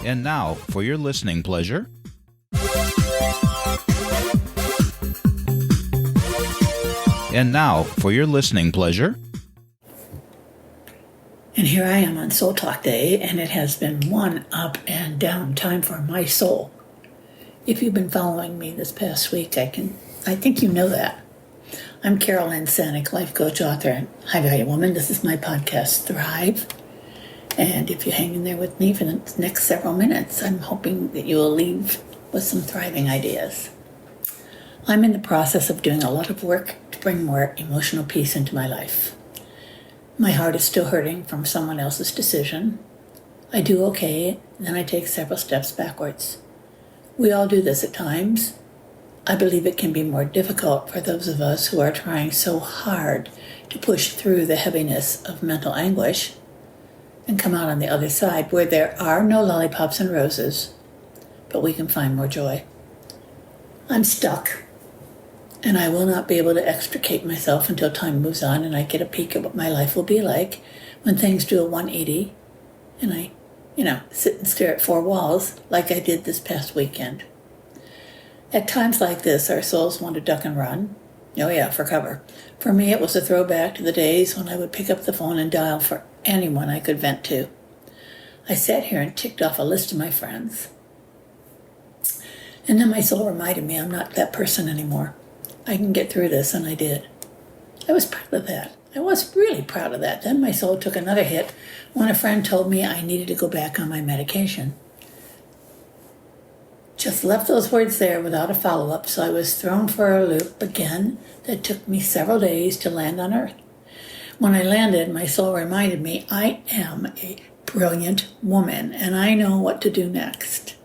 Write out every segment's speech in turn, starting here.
And now, for your listening pleasure, and here I am on Soul Talk Day, and it has been one up and down time for my soul. If you've been following me this past week, I think you know that. I'm Carol Ann Sanic, life coach, author, and high value woman. This is my podcast, Thrive. And if you hang in there with me for the next several minutes, I'm hoping that you will leave with some thriving ideas. I'm in the process of doing a lot of work to bring more emotional peace into my life. My heart is still hurting from someone else's decision. I do okay, then I take several steps backwards. We all do this at times. I believe it can be more difficult for those of us who are trying so hard to push through the heaviness of mental anguish and come out on the other side where there are no lollipops and roses, but we can find more joy. I'm stuck, and I will not be able to extricate myself until time moves on and I get a peek at what my life will be like when things do a 180 and I, sit and stare at four walls like I did this past weekend. At times like this, our souls want to duck and run. Oh yeah, for cover. For me, it was a throwback to the days when I would pick up the phone and dial for anyone I could vent to. I sat here and ticked off a list of my friends. And then my soul reminded me I'm not that person anymore. I can get through this, and I did. I was proud of that. I was really proud of that. Then my soul took another hit when a friend told me I needed to go back on my medication. Just left those words there without a follow-up, so I was thrown for a loop again that took me several days to land on Earth. When I landed, my soul reminded me I am a brilliant woman, and I know what to do next.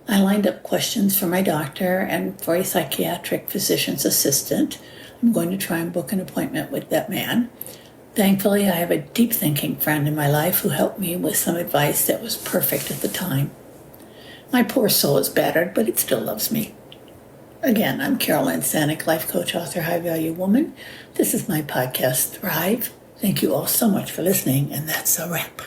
I lined up questions for my doctor and for a psychiatric physician's assistant. I'm going to try and book an appointment with that man. Thankfully, I have a deep-thinking friend in my life who helped me with some advice that was perfect at the time. My poor soul is battered, but it still loves me. Again, I'm Carol Ann Sanic, life coach, author, high value woman. This is my podcast, Thrive. Thank you all so much for listening, and that's a wrap.